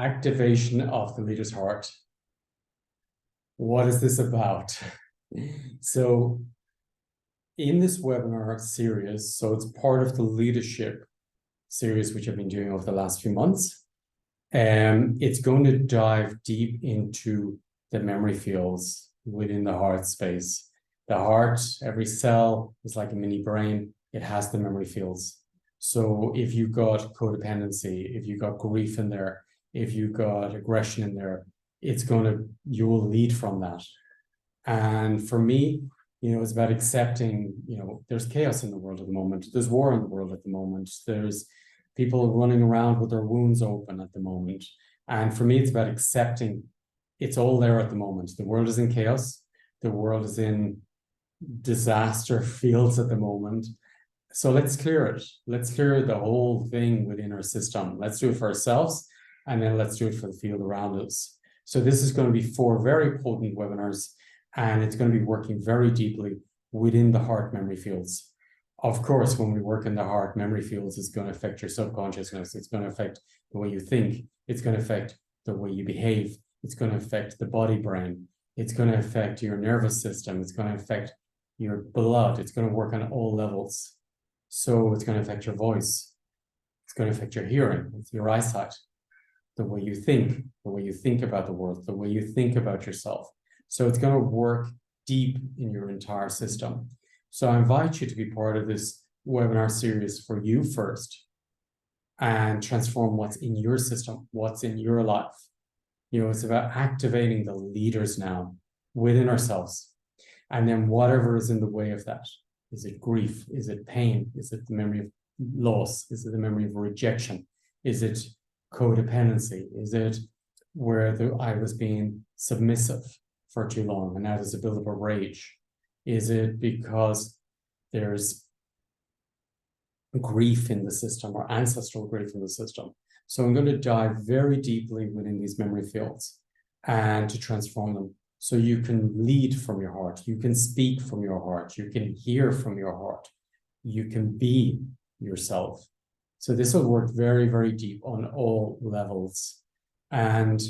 activation of the leader's heart. What is this about? So in this webinar series, so it's part of the leadership series, which I've been doing over the last few months. It's going to dive deep into the memory fields within the heart space. The heart, every cell is like a mini brain. It has the memory fields. So if you've got codependency, if you've got grief in there, if you've got aggression in there, you will lead from that. And for me, it's about accepting, there's chaos in the world at the moment. There's war in the world at the moment. There's people running around with their wounds open at the moment. And for me, it's about accepting it's all there at the moment. The world is in chaos. The world is in disaster fields at the moment. So let's clear it. Let's clear the whole thing within our system. Let's do it for ourselves, and then let's do it for the field around us. So this is going to be 4 very potent webinars, and it's going to be working very deeply within the heart memory fields. Of course, when we work in the heart memory fields, it's going to affect your subconsciousness. It's going to affect the way you think. It's going to affect the way you behave. It's going to affect the body brain. It's going to affect your nervous system. It's going to affect your blood. It's going to work on all levels. So it's going to affect your voice. It's going to affect your hearing, your eyesight, the way you think about the world, the way you think about yourself. So it's going to work deep in your entire system. So I invite you to be part of this webinar series for you first and transform what's in your system, what's in your life. It's about activating the leaders now within ourselves. And then whatever is in the way of that. Is it grief? Is it pain? Is it the memory of loss? Is it the memory of rejection? Is it codependency? Is it where I was being submissive for too long and now there's a buildup of rage? Is it because there's grief in the system or ancestral grief in the system? So I'm going to dive very deeply within these memory fields and to transform them. So you can lead from your heart, you can speak from your heart, you can hear from your heart, you can be yourself. So this will work very, very deep on all levels. And,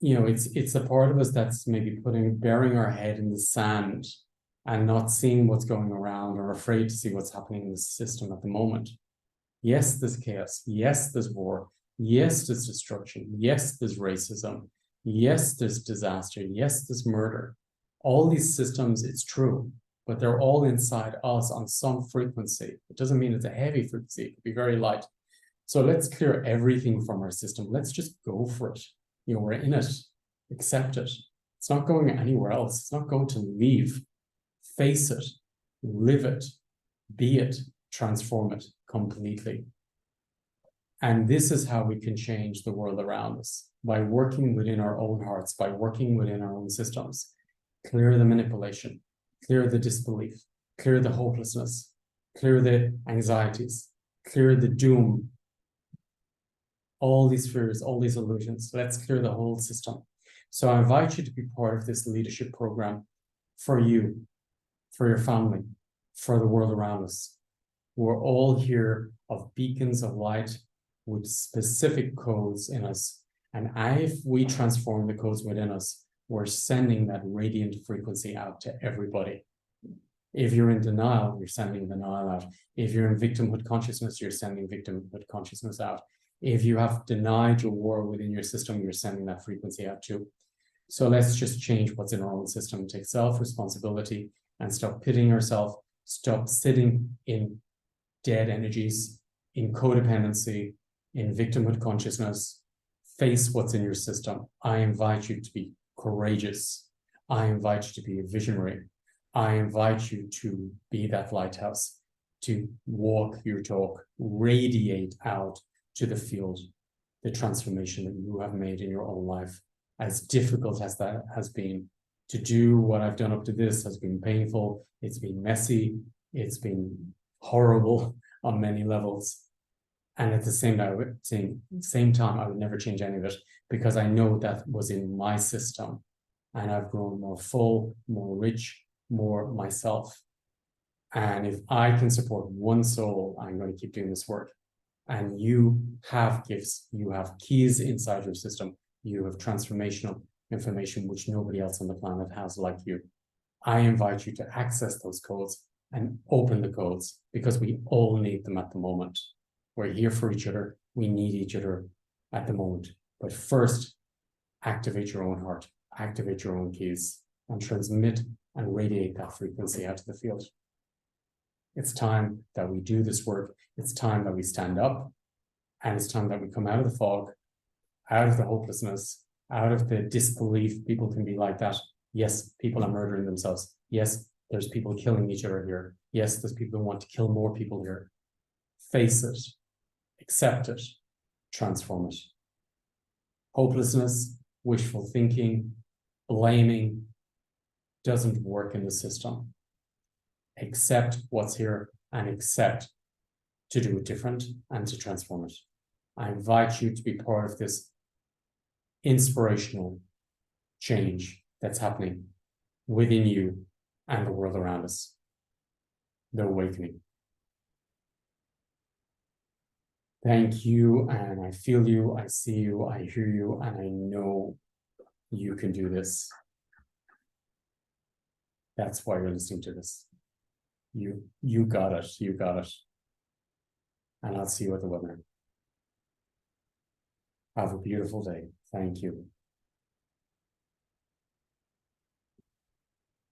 it's the part of us that's maybe burying our head in the sand and not seeing what's going around or afraid to see what's happening in the system at the moment. Yes, there's chaos. Yes, there's war. Yes, there's destruction. Yes, there's racism. Yes, there's disaster. Yes, there's murder. All these systems, it's true, but they're all inside us on some frequency. It doesn't mean it's a heavy frequency. It could be very light. So let's clear everything from our system. Let's just go for it. We're in it. Accept it. It's not going anywhere else. It's not going to leave. Face it. Live it. Be it. Transform it completely. And this is how we can change the world around us, by working within our own hearts, by working within our own systems. Clear the manipulation, clear the disbelief, clear the hopelessness, clear the anxieties, clear the doom, all these fears, all these illusions. Let's clear the whole system. So I invite you to be part of this leadership program for you, for your family, for the world around us. We're all here of beacons of light with specific codes in us. And if we transform the codes within us, we're sending that radiant frequency out to everybody. If you're in denial, you're sending denial out. If you're in victimhood consciousness, you're sending victimhood consciousness out. If you have denied your war within your system, you're sending that frequency out too. So let's just change what's in our own system, take self-responsibility and stop pitting ourselves, stop sitting in dead energies, in codependency, in victimhood consciousness. Face what's in your system. I invite you to be courageous. I invite you to be a visionary. I invite you to be that lighthouse, to walk your talk, radiate out to the field, the transformation that you have made in your own life. As difficult as that has been, to do what I've done up to this has been painful. It's been messy. It's been horrible on many levels. And at the same time, I would never change any of it because I know that was in my system and I've grown more full, more rich, more myself. And if I can support one soul, I'm going to keep doing this work. And you have gifts, you have keys inside your system, you have transformational information which nobody else on the planet has like you. I invite you to access those codes and open the codes, because we all need them at the moment. We're here for each other. We need each other at the moment. But first, activate your own heart, activate your own keys, and transmit and radiate that frequency out to the field. It's time that we do this work. It's time that we stand up, and it's time that we come out of the fog, out of the hopelessness, out of the disbelief people can be like that. Yes, people are murdering themselves. Yes, there's people killing each other here. Yes, there's people who want to kill more people here. Face it, accept it, transform it. Hopelessness, wishful thinking, blaming doesn't work in the system. Accept what's here and accept to do it different and to transform it. I invite you to be part of this inspirational change that's happening within you and the world around us. The awakening. Thank you, and I feel you, I see you, I hear you, and I know you can do this. That's why you're listening to this. You got it, you got it. And I'll see you at the webinar. Have a beautiful day. Thank you.